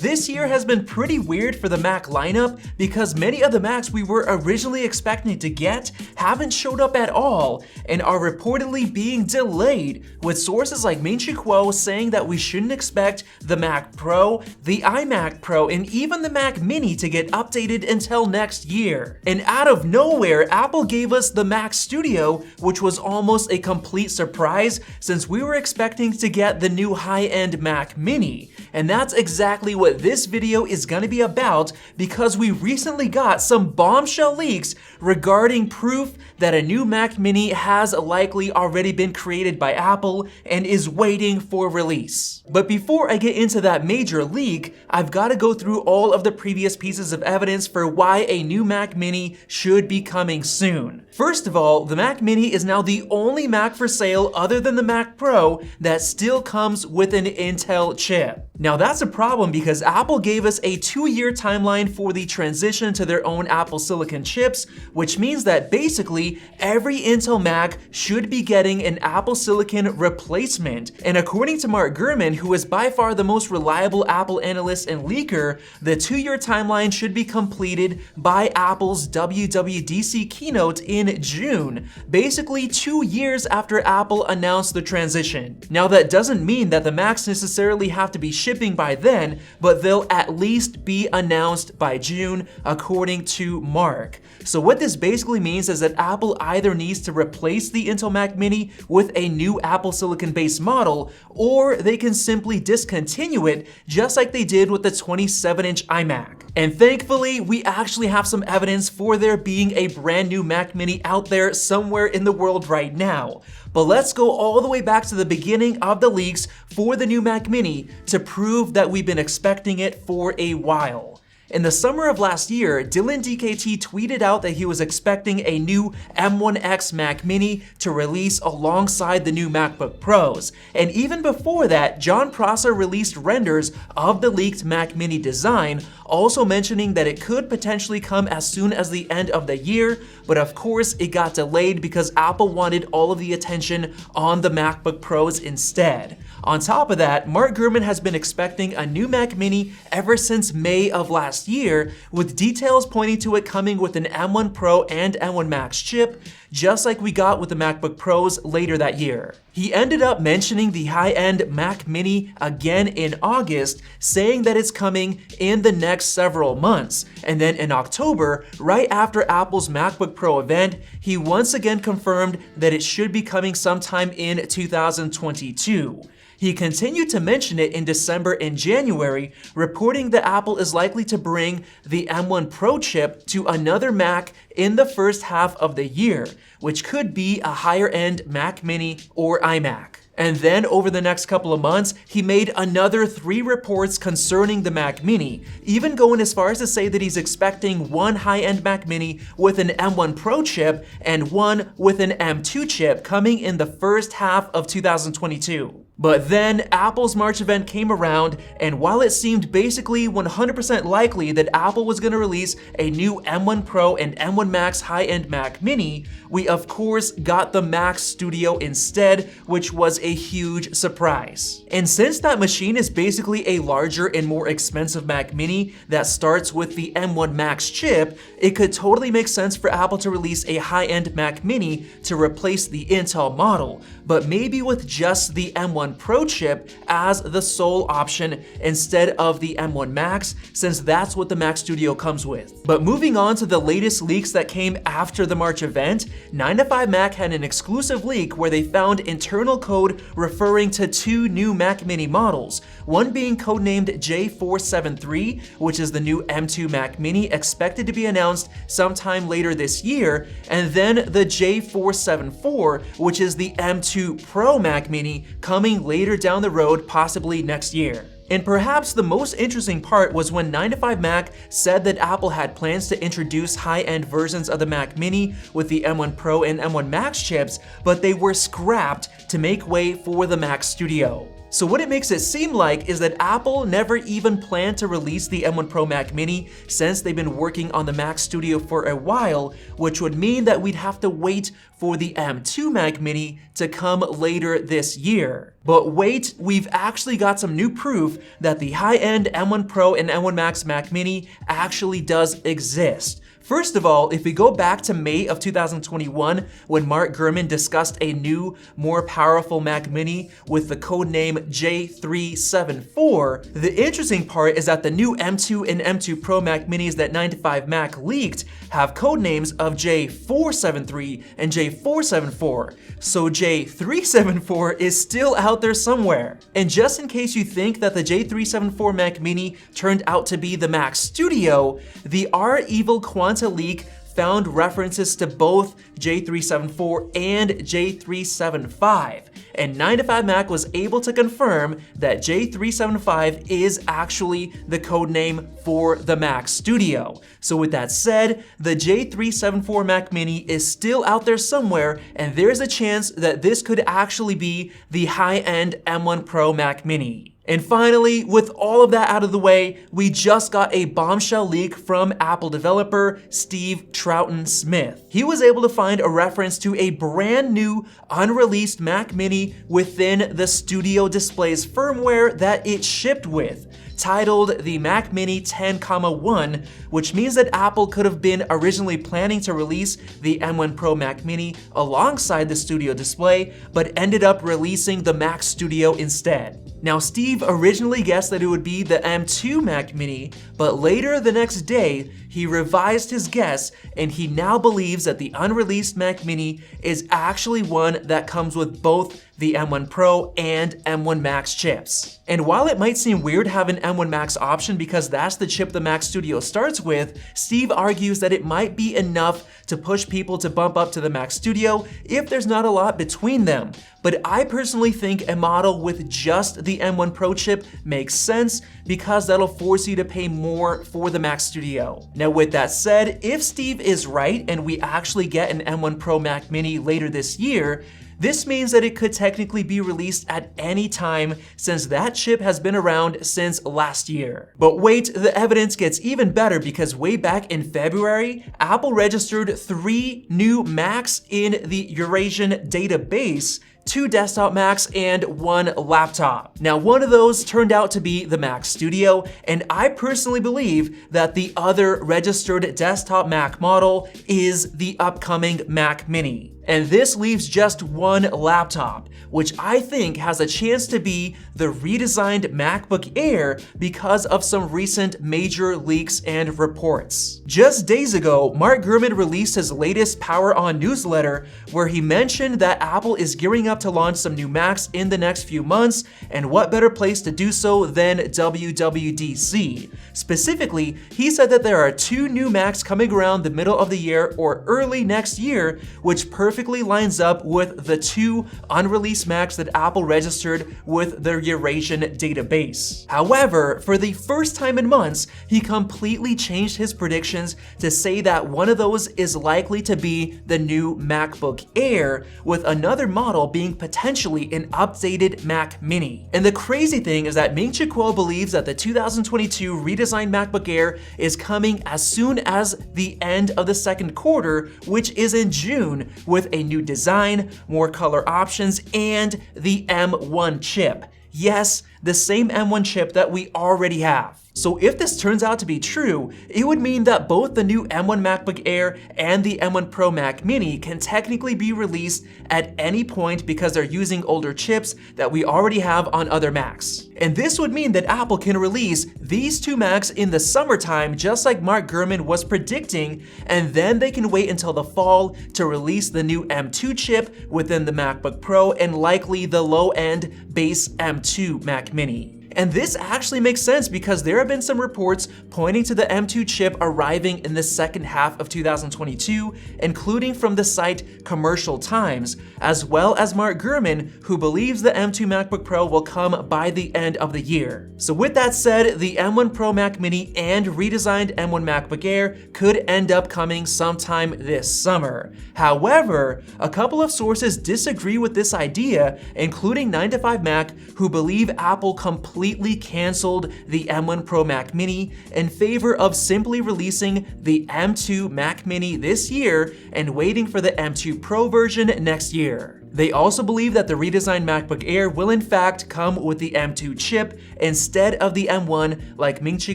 This year has been pretty weird for the Mac lineup because many of the Macs we were originally expecting to get haven't showed up at all and are reportedly being delayed, with sources like Ming-Chi Kuo saying that we shouldn't expect the Mac Pro, the iMac Pro, and even the Mac Mini to get updated until next year. And out of nowhere, Apple gave us the Mac Studio, which was almost a complete surprise since we were expecting to get the new high-end Mac Mini. And that's exactly what this video is going to be about, because we recently got some bombshell leaks regarding proof that a new Mac Mini has likely already been created by Apple and is waiting for release. But before I get into that major leak, I've got to go through all of the previous pieces of evidence for why a new Mac Mini should be coming soon. First of all, the Mac Mini is now the only Mac for sale other than the Mac Pro that still comes with an Intel chip. Now that's a problem because Apple gave us a 2-year timeline for the transition to their own Apple Silicon chips, which means that basically every Intel Mac should be getting an Apple Silicon replacement. And according to Mark Gurman, who is by far the most reliable Apple analyst and leaker, the 2-year timeline should be completed by Apple's WWDC keynote in June, basically 2 years after Apple announced the transition. Now that doesn't mean that the Macs necessarily have to be shipping by then, but they'll at least be announced by June, according to Mark. So what this basically means is that Apple either needs to replace the Intel Mac Mini with a new Apple Silicon-based model, or they can simply discontinue it, just like they did with the 27-inch iMac. And thankfully, we actually have some evidence for there being a brand new Mac Mini out there somewhere in the world right now. But let's go all the way back to the beginning of the leaks for the new Mac Mini to prove that we've been expecting it for a while. In the summer of last year, Dylan DKT tweeted out that he was expecting a new M1X Mac Mini to release alongside the new MacBook Pros. And even before that, John Prosser released renders of the leaked Mac Mini design, also mentioning that it could potentially come as soon as the end of the year, but of course it got delayed because Apple wanted all of the attention on the MacBook Pros instead. On top of that, Mark Gurman has been expecting a new Mac Mini ever since May of last year, with details pointing to it coming with an M1 Pro and M1 Max chip, just like we got with the MacBook Pros later that year. He ended up mentioning the high-end Mac Mini again in August, saying that it's coming in the next several months. And then in October, right after Apple's MacBook Pro event, he once again confirmed that it should be coming sometime in 2022. He continued to mention it in December and January, reporting that Apple is likely to bring the M1 Pro chip to another Mac in the first half of the year, which could be a higher-end Mac Mini or iMac. And then over the next couple of months, he made another 3 reports concerning the Mac Mini, even going as far as to say that he's expecting one high-end Mac Mini with an M1 Pro chip and one with an M2 chip coming in the first half of 2022. But then Apple's March event came around, and while it seemed basically 100% likely that Apple was going to release a new M1 Pro and M1 Max high-end Mac Mini, we of course got the Mac Studio instead, which was a huge surprise. And since that machine is basically a larger and more expensive Mac Mini that starts with the M1 Max chip, it could totally make sense for Apple to release a high-end Mac Mini to replace the Intel model, but maybe with just the M1 Pro chip as the sole option instead of the M1 Max, since that's what the Mac Studio comes with. But moving on to the latest leaks that came after the March event, 9to5Mac had an exclusive leak where they found internal code referring to 2 new Mac Mini models, one being codenamed J473, which is the new M2 Mac Mini expected to be announced sometime later this year, and then the J474, which is the M2 Pro Mac Mini coming later down the road, possibly next year. And perhaps the most interesting part was when 9to5Mac said that Apple had plans to introduce high-end versions of the Mac Mini with the M1 Pro and M1 Max chips, but they were scrapped to make way for the Mac Studio. So what it makes it seem like is that Apple never even planned to release the M1 Pro Mac Mini since they've been working on the Mac Studio for a while, which would mean that we'd have to wait for the M2 Mac Mini to come later this year. But wait, we've actually got some new proof that the high-end M1 Pro and M1 Max Mac Mini actually does exist. First of all, if we go back to May of 2021, when Mark Gurman discussed a new, more powerful Mac Mini with the codename J374, the interesting part is that the new M2 and M2 Pro Mac Minis that 9to5Mac leaked have codenames of J473 and J474, so J374 is still out there somewhere. And just in case you think that the J374 Mac Mini turned out to be the Mac Studio, the R-Evil Quanta leak found references to both J374 and J375, and 9to5Mac was able to confirm that J375 is actually the codename for the Mac Studio. So with that said, the J374 Mac Mini is still out there somewhere, and there's a chance that this could actually be the high-end M1 Pro Mac Mini. And finally, with all of that out of the way, we just got a bombshell leak from Apple developer Steve Troughton-Smith. He was able to find a reference to a brand new unreleased Mac Mini within the Studio Display's firmware that it shipped with, titled the Mac Mini 10,1, which means that Apple could have been originally planning to release the M1 Pro Mac Mini alongside the Studio Display, but ended up releasing the Mac Studio instead. Now, Steve originally guessed that it would be the M2 Mac Mini, but later the next day, he revised his guess, and he now believes that the unreleased Mac Mini is actually one that comes with both the M1 Pro and M1 Max chips. And while it might seem weird to have an M1 Max option because that's the chip the Mac Studio starts with, Steve argues that it might be enough to push people to bump up to the Mac Studio if there's not a lot between them. But I personally think a model with just the M1 Pro chip makes sense because that'll force you to pay more for the Mac Studio. Now with that said, if Steve is right and we actually get an M1 Pro Mac Mini later this year, this means that it could technically be released at any time since that chip has been around since last year. But wait, the evidence gets even better because way back in February, Apple registered 3 new Macs in the Eurasian database, 2 desktop Macs and 1 laptop. Now, one of those turned out to be the Mac Studio, and I personally believe that the other registered desktop Mac model is the upcoming Mac Mini. And this leaves just 1 laptop, which I think has a chance to be the redesigned MacBook Air because of some recent major leaks and reports. Just days ago, Mark Gurman released his latest Power On newsletter where he mentioned that Apple is gearing up to launch some new Macs in the next few months, and what better place to do so than WWDC. Specifically, he said that there are 2 new Macs coming around the middle of the year or early next year, which perfectly lines up with the 2 unreleased Macs that Apple registered with their Eurasian database. However, for the first time in months, he completely changed his predictions to say that one of those is likely to be the new MacBook Air, with another model being potentially an updated Mac Mini. And the crazy thing is that Ming-Chi Kuo believes that the 2022 redesigned MacBook Air is coming as soon as the end of the second quarter, which is in June, with a new design, more color options, and the M1 chip. Yes, the same M1 chip that we already have. So if this turns out to be true, it would mean that both the new M1 MacBook Air and the M1 Pro Mac Mini can technically be released at any point because they're using older chips that we already have on other Macs. And this would mean that Apple can release these 2 Macs in the summertime just like Mark Gurman was predicting, and then they can wait until the fall to release the new M2 chip within the MacBook Pro and likely the low-end base M2 Mac Mini. And this actually makes sense because there have been some reports pointing to the M2 chip arriving in the second half of 2022, including from the site Commercial Times, as well as Mark Gurman, who believes the M2 MacBook Pro will come by the end of the year. So with that said, the M1 Pro Mac Mini and redesigned M1 MacBook Air could end up coming sometime this summer. However, a couple of sources disagree with this idea, including 9to5Mac, who believe Apple completely canceled the M1 Pro Mac Mini in favor of simply releasing the M2 Mac Mini this year and waiting for the M2 Pro version next year. They also believe that the redesigned MacBook Air will in fact come with the M2 chip instead of the M1 like Ming-Chi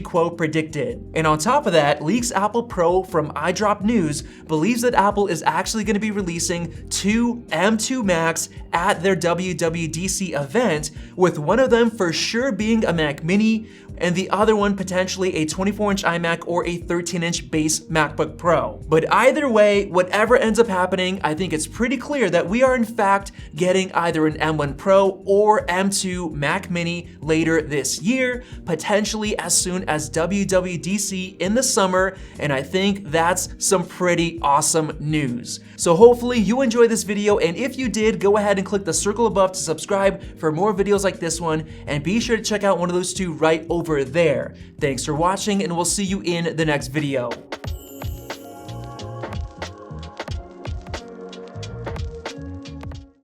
Kuo predicted. And on top of that, Leaks Apple Pro from iDrop News believes that Apple is actually going to be releasing 2 M2 Macs at their WWDC event, with one of them for sure being a Mac Mini and the other one potentially a 24-inch iMac or a 13-inch base MacBook Pro. But either way, whatever ends up happening, I think it's pretty clear that we are in fact getting either an M1 Pro or M2 Mac Mini later this year, potentially as soon as WWDC in the summer, and I think that's some pretty awesome news. So hopefully you enjoyed this video, and if you did, go ahead and click the circle above to subscribe for more videos like this one, and be sure to check out one of those two right over there. Thanks for watching, and we'll see you in the next video.